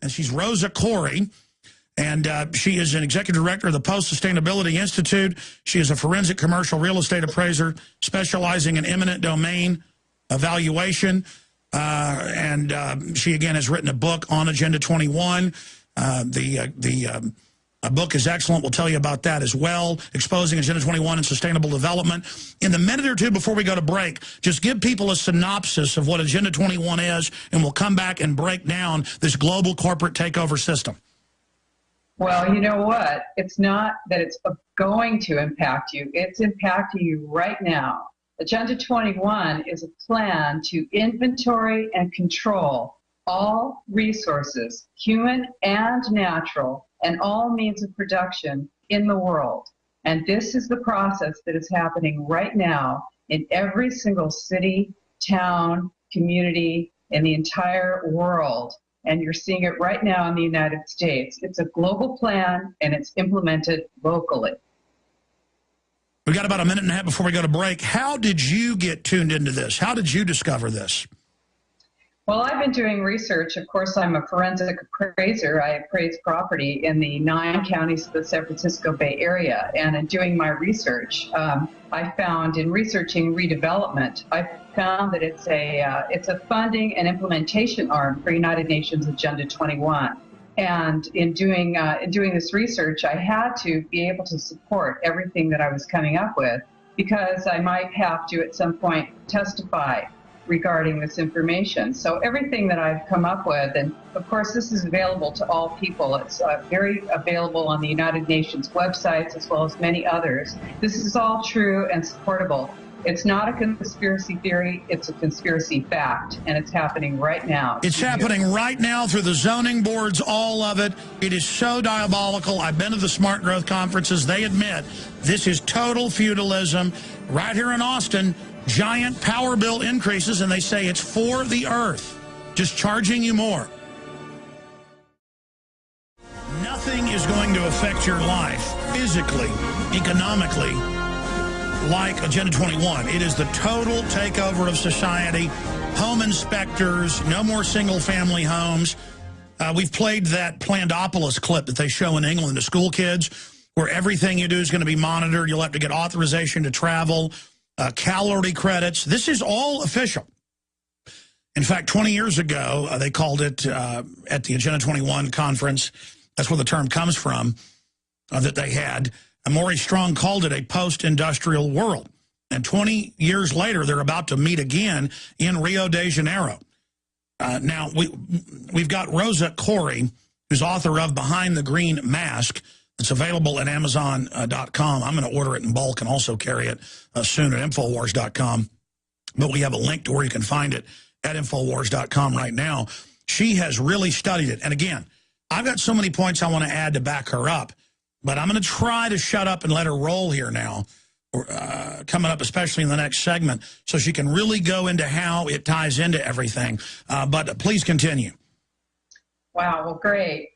and she's Rosa Koire. And she is an executive director of the Post-Sustainability Institute. She is a forensic commercial real estate appraiser specializing in eminent domain evaluation. She, again, has written a book on Agenda 21. The book is excellent. We'll tell you about that as well, exposing Agenda 21 and sustainable development. In the minute or two before we go to break, just give people a synopsis of what Agenda 21 is, and we'll come back and break down this global corporate takeover system. Well, you know what? It's not that it's going to impact you. It's impacting you right now. Agenda 21 is a plan to inventory and control all resources, human and natural, and all means of production in the world. And this is the process that is happening right now in every single city, town, community, in the entire world. And you're seeing it right now in the United States. It's a global plan, and it's implemented locally. We've got about a minute and a half before we go to break. How did you get tuned into this? How did you discover this? Well, I've been doing research. Of course, I'm a forensic appraiser. I appraise property in the 9 counties of the San Francisco Bay Area. And in doing my research, I found in researching redevelopment, I found that it's a funding and implementation arm for United Nations Agenda 21. And in doing this research, I had to be able to support everything that I was coming up with, because I might have to at some point testify regarding this information. So everything that I've come up with, and of course this is available to all people. It's very available on the United Nations websites as well as many others. This is all true and supportable. It's not a conspiracy theory, it's a conspiracy fact, and it's happening right now. It's happening right now through the zoning boards, all of it. It is so diabolical. I've been to the Smart Growth conferences. They admit this is total feudalism. Right here in Austin, giant power bill increases, and they say it's for the earth, just charging you more. Nothing is going to affect your life physically, economically, like Agenda 21. It is the total takeover of society. Home inspectors, no more single-family homes. We've played that Plandopolis clip that they show in England to school kids, where everything you do is going to be monitored. You'll have to get authorization to travel, calorie credits. This is all official. In fact, 20 years ago, they called it at the Agenda 21 conference. That's where the term comes from that they had. Maurice Strong called it a post-industrial world. And 20 years later, they're about to meet again in Rio de Janeiro. Now, we've got Rosa Koire, who's author of Behind the Green Mask. It's available at Amazon.com. I'm going to order it in bulk and also carry it soon at Infowars.com. But we have a link to where you can find it at Infowars.com right now. She has really studied it. And again, I've got so many points I want to add to back her up. But I'm going to try to shut up and let her roll here now, coming up especially in the next segment, so she can really go into how it ties into everything. But please continue. Wow, well, great.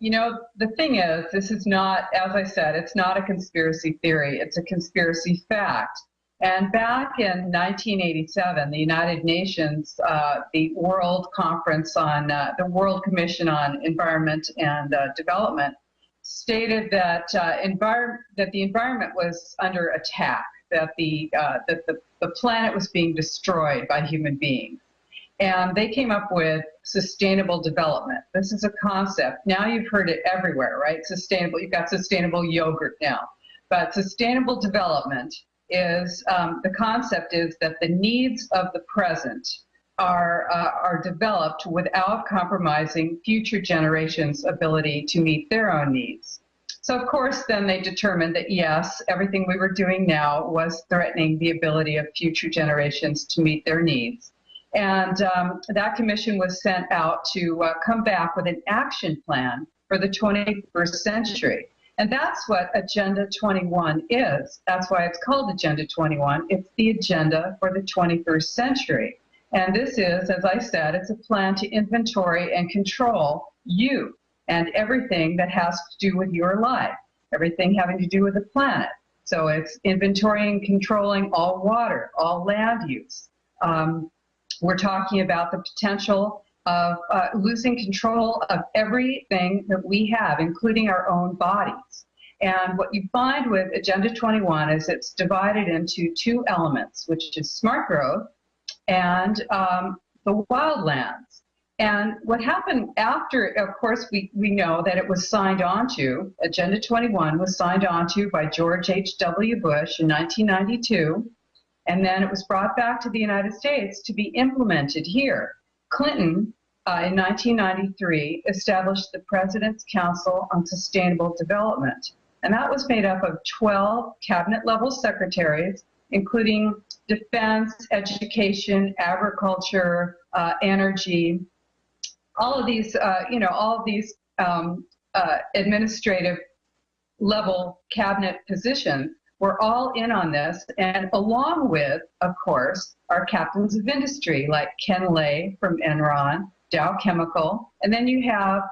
You know, the thing is, this is not, as I said, it's not a conspiracy theory. It's a conspiracy fact. And back in 1987, the United Nations, the World Conference on, the World Commission on Environment and Development, stated that the environment was under attack, that the planet was being destroyed by human beings. And they came up with sustainable development. This is a concept. Now you've heard it everywhere, right? Sustainable, you've got sustainable yogurt now. But sustainable development is, the concept is that the needs of the present are developed without compromising future generations' ability to meet their own needs. So, of course, then they determined that, yes, everything we were doing now was threatening the ability of future generations to meet their needs. And that commission was sent out to come back with an action plan for the 21st century. And that's what Agenda 21 is. That's why it's called Agenda 21. It's the agenda for the 21st century. And this is, as I said, it's a plan to inventory and control you and everything that has to do with your life, everything having to do with the planet. So it's inventorying and controlling all water, all land use. We're talking about the potential of losing control of everything that we have, including our own bodies. And what you find with Agenda 21 is it's divided into two elements, which is smart growth and the wildlands. And what happened after, of course, we know that it was signed onto, Agenda 21 was signed onto by George H.W. Bush in 1992, and then it was brought back to the United States to be implemented here. Clinton, in 1993, established the President's Council on Sustainable Development. And that was made up of 12 cabinet-level secretaries, including defense, education, agriculture, energy, all of these, administrative level cabinet positions were all in on this, and along with, of course, our captains of industry like Ken Lay from Enron, Dow Chemical, and then you have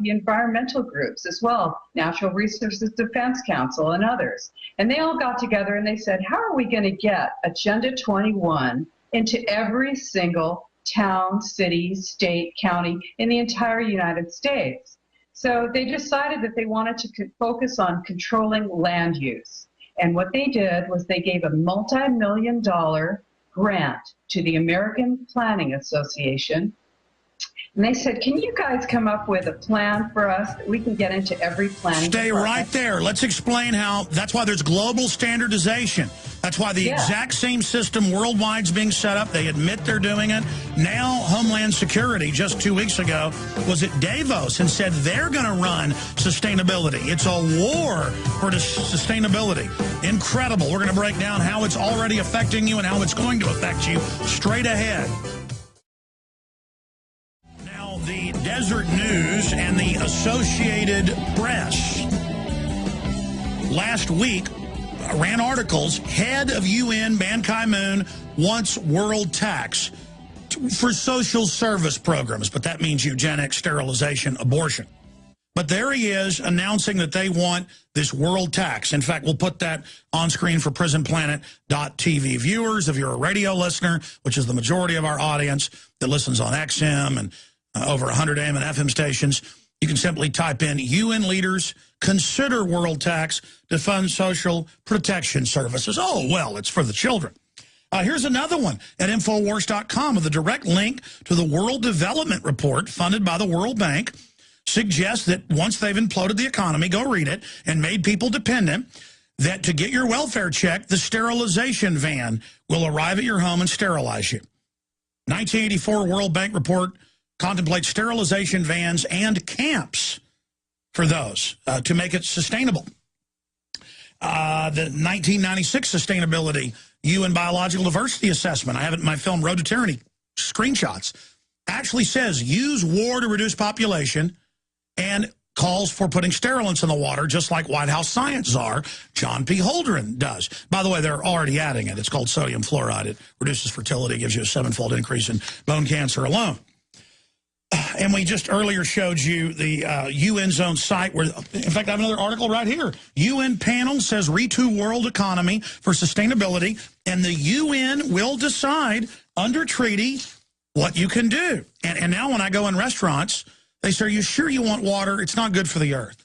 the environmental groups as well, Natural Resources Defense Council and others. And they all got together and they said, how are we going to get Agenda 21 into every single town, city, state, county in the entire United States? So they decided that they wanted to focus on controlling land use. And what they did was they gave a multi-million-dollar grant to the American Planning Association. And they said, can you guys come up with a plan for us that we can get into every planning Stay department? right there. Let's explain how. That's why there's global standardization. That's why the exact same system worldwide is being set up. They admit they're doing it. Now, Homeland Security, just 2 weeks ago, was at Davos and said they're going to run sustainability. It's a war for sustainability. Incredible. We're going to break down how it's already affecting you and how it's going to affect you straight ahead. The Desert News and the Associated Press last week ran articles. Head of UN Ban Ki-moon wants world tax for social service programs, but that means eugenics, sterilization, abortion. But there he is announcing that they want this world tax. In fact, we'll put that on screen for prisonplanet.tv viewers. If you're a radio listener, which is the majority of our audience that listens on XM and over 100 AM and FM stations, you can simply type in UN leaders consider world tax to fund social protection services. Oh, well, it's for the children. Here's another one at Infowars.com with a direct link to the World Development Report funded by the World Bank. Suggests that once they've imploded the economy, go read it, and made people dependent, that to get your welfare check, the sterilization van will arrive at your home and sterilize you. 1984 World Bank report contemplates sterilization vans and camps for those to make it sustainable. The 1996 Sustainability UN Biological Diversity Assessment, I have it in my film Road to Tyranny, screenshots, actually says use war to reduce population and calls for putting sterilants in the water, just like White House science czar John P. Holdren does. By the way, they're already adding it. It's called sodium fluoride. It reduces fertility, gives you a 7-fold increase in bone cancer alone. And we just earlier showed you the UN's own site where, in fact, I have another article right here. UN panel says retool world economy for sustainability, and the UN will decide under treaty what you can do. And now when I go in restaurants, they say, are you sure you want water? It's not good for the earth.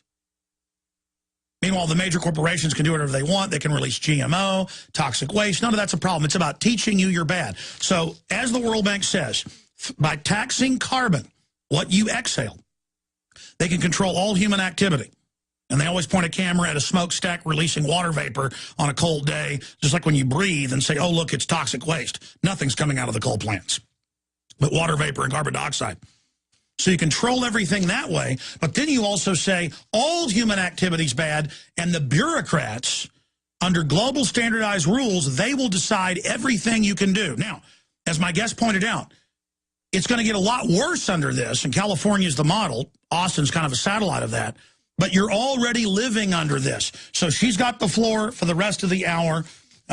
Meanwhile, the major corporations can do whatever they want. They can release GMO, toxic waste. None of that's a problem. It's about teaching you you're bad. So as the World Bank says, by taxing carbon, what you exhale, they can control all human activity. And they always point a camera at a smokestack releasing water vapor on a cold day, just like when you breathe and say, oh, look, it's toxic waste. Nothing's coming out of the coal plants but water vapor and carbon dioxide. So you control everything that way, but then you also say all human activity is bad, and the bureaucrats, under global standardized rules, they will decide everything you can do. Now, as my guest pointed out, it's going to get a lot worse under this, and California is the model. Austin's kind of a satellite of that. But you're already living under this. So she's got the floor for the rest of the hour.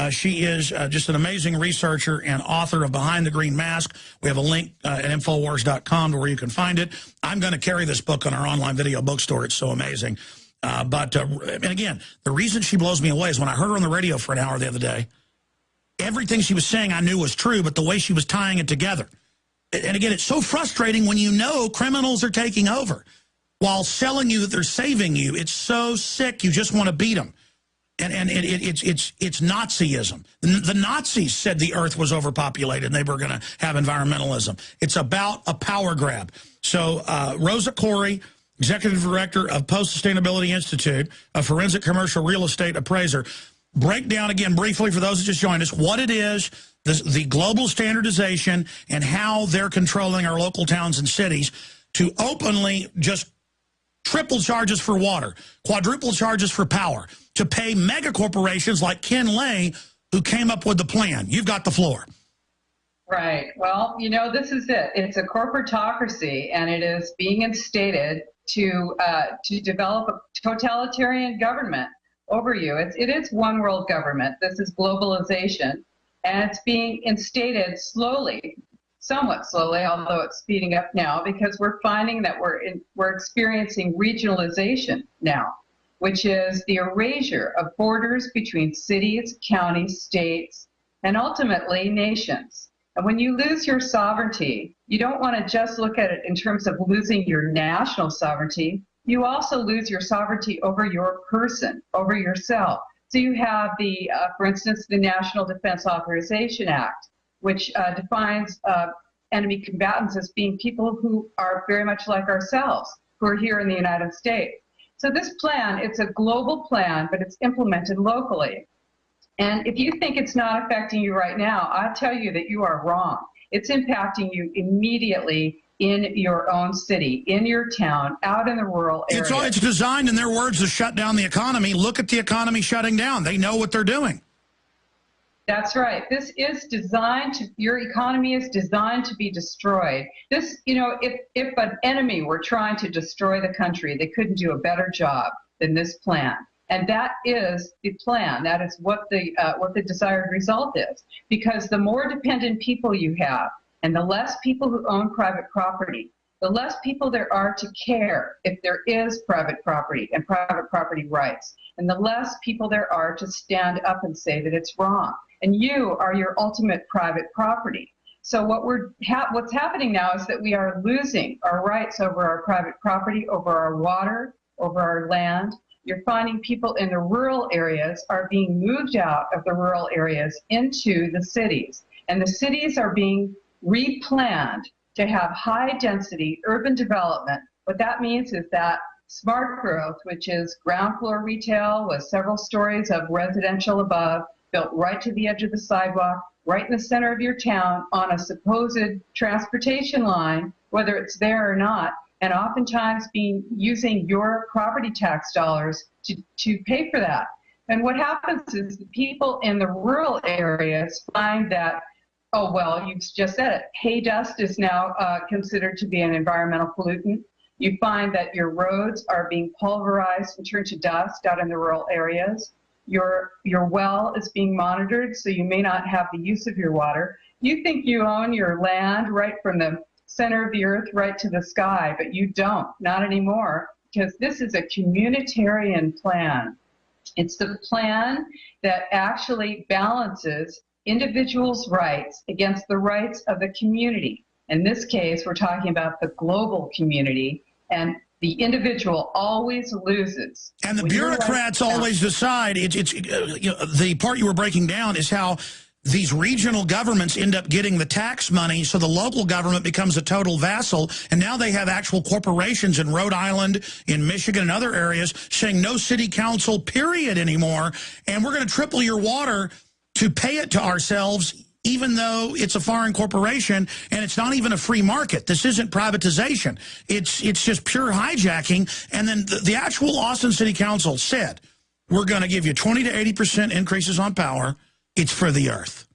She is just an amazing researcher and author of Behind the Green Mask. We have a link at Infowars.com to where you can find it. I'm going to carry this book on our online video bookstore. It's so amazing. And again, the reason she blows me away is when I heard her on the radio for an hour the other day, everything she was saying I knew was true, but the way she was tying it together. And again, it's so frustrating when you know criminals are taking over while selling you that they're saving you. It's so sick. You just want to beat them. And it's Nazism. The Nazis said the earth was overpopulated and they were going to have environmentalism. It's about a power grab. So Rosa Koire, Executive Director of Post-Sustainability Institute, a forensic commercial real estate appraiser, break down again briefly for those that just joined us what it is, the global standardization, and how they're controlling our local towns and cities to openly just triple charges for water, quadruple charges for power, to pay mega corporations like Ken Lay, who came up with the plan. You've got the floor. Right. Well, you know, this is it. It's a corporatocracy, and it is being instated to develop a totalitarian government over you. It is one world government. This is globalization, and it's being instated slowly, somewhat slowly, although it's speeding up now, because we're finding that we're experiencing regionalization now, which is the erasure of borders between cities, counties, states, and ultimately nations. And when you lose your sovereignty, you don't want to just look at it in terms of losing your national sovereignty. You also lose your sovereignty over your person, over yourself. So you have for instance, the National Defense Authorization Act, which defines enemy combatants as being people who are very much like ourselves, who are here in the United States. So this plan, it's a global plan, but it's implemented locally. And if you think it's not affecting you right now, I tell you that you are wrong. It's impacting you immediately in your own city, in your town, out in the rural areas. It's designed, in their words, to shut down the economy. Look at the economy shutting down. They know what they're doing. That's right. This is designed to, your economy is designed to be destroyed. This, you know, if an enemy were trying to destroy the country, they couldn't do a better job than this plan. And that is the plan. That is what the desired result is. Because the more dependent people you have, and the less people who own private property, the less people there are to care if there is private property and private property rights, and the less people there are to stand up and say that it's wrong. And you are your ultimate private property. So what's happening now is that we are losing our rights over our private property, over our water, over our land. You're finding people in the rural areas are being moved out of the rural areas into the cities. And the cities are being replanned to have high-density urban development. What that means is that smart growth, which is ground floor retail with several stories of residential above, built right to the edge of the sidewalk, right in the center of your town on a supposed transportation line, whether it's there or not, and oftentimes using your property tax dollars to pay for that. And what happens is the people in the rural areas find that, oh, well, you've just said it, hay dust is now considered to be an environmental pollutant. You find that your roads are being pulverized and turned to dust out in the rural areas. Your well is being monitored, so you may not have the use of your water. You think you own your land right from the center of the earth right to the sky, but you don't, not anymore, because this is a communitarian plan. It's the plan that actually balances individuals' rights against the rights of the community. In this case, we're talking about the global community, and the individual always loses. And the bureaucrats always decide. The part you were breaking down is how these regional governments end up getting the tax money, so the local government becomes a total vassal, and now they have actual corporations in Rhode Island, in Michigan, and other areas saying no city council, period, anymore, and we're going to triple your water to pay it to ourselves, even though it's a foreign corporation, and it's not even a free market. This isn't privatization. It's just pure hijacking. And then the actual Austin City Council said, we're going to give you 20 to 80% increases on power. It's for the earth.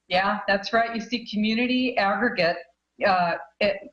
Yeah, that's right. You see community aggregate,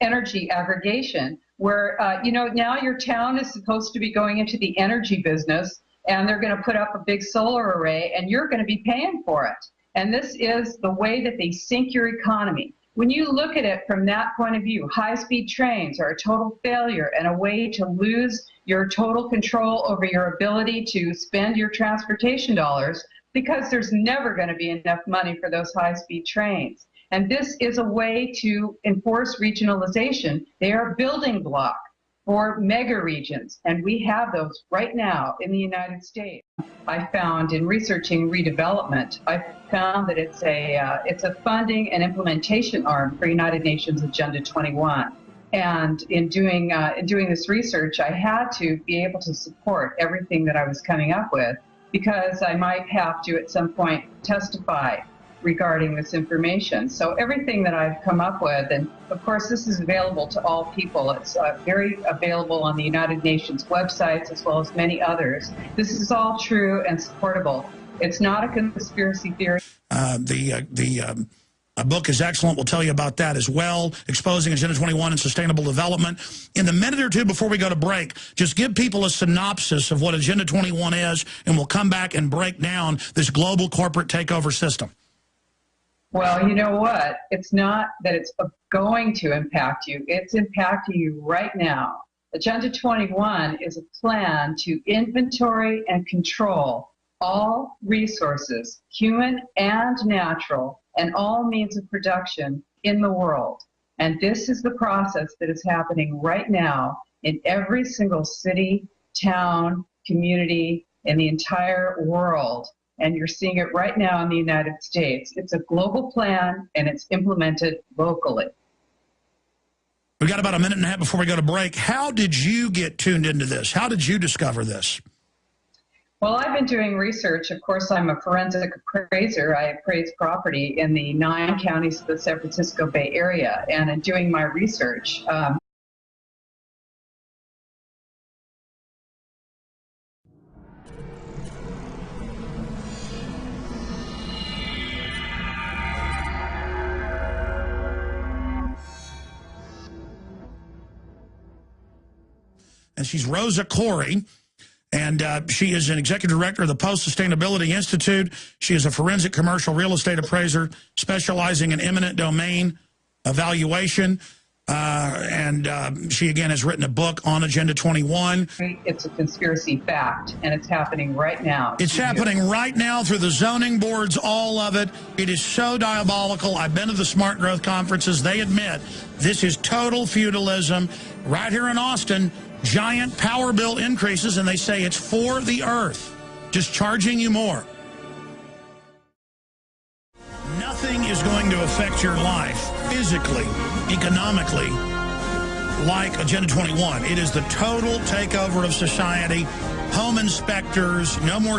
energy aggregation, where, now your town is supposed to be going into the energy business, and they're going to put up a big solar array, and you're going to be paying for it. And this is the way that they sink your economy. When you look at it from that point of view, high-speed trains are a total failure and a way to lose your total control over your ability to spend your transportation dollars, because there's never going to be enough money for those high-speed trains. And this is a way to enforce regionalization. They are a building block for mega regions, and we have those right now in the United States. I found in researching redevelopment, I found that it's a funding and implementation arm for United Nations Agenda 21. And in doing this research, I had to be able to support everything that I was coming up with, because I might have to at some point testify regarding this information. So everything that I've come up with, and of course this is available to all people, it's very available on the United Nations websites as well as many others. This is all true and supportable. It's not a conspiracy theory. A book is excellent. We'll tell you about that as well. Exposing Agenda 21 and Sustainable Development. In the minute or two before we go to break, just give people a synopsis of what Agenda 21 is, and we'll come back and break down this global corporate takeover system. Well, you know what? It's not that it's going to impact you. It's impacting you right now. Agenda 21 is a plan to inventory and control all resources, human and natural, and all means of production in the world. And this is the process that is happening right now in every single city, town, community, in the entire world. And you're seeing it right now in the United States. It's a global plan, and it's implemented locally. We've got about a minute and a half before we go to break. How did you get tuned into this? How did you discover this? Well, I've been doing research. Of course, I'm a forensic appraiser. I appraise property in the 9 counties of the San Francisco Bay Area. And in doing my research, and she's Rosa Koire, and she is an executive director of the Post-Sustainability Institute. She is a forensic commercial real estate appraiser specializing in eminent domain evaluation. And she, again, has written a book on Agenda 21. It's a conspiracy fact, and it's happening right now. It's happening right now through the zoning boards, all of it. It is so diabolical. I've been to the smart growth conferences. They admit this is total feudalism. Right here in Austin, giant power bill increases, and they say it's for the earth, just charging you more. Nothing is going to affect your life physically, economically, like Agenda 21. It is the total takeover of society, home inspectors, no more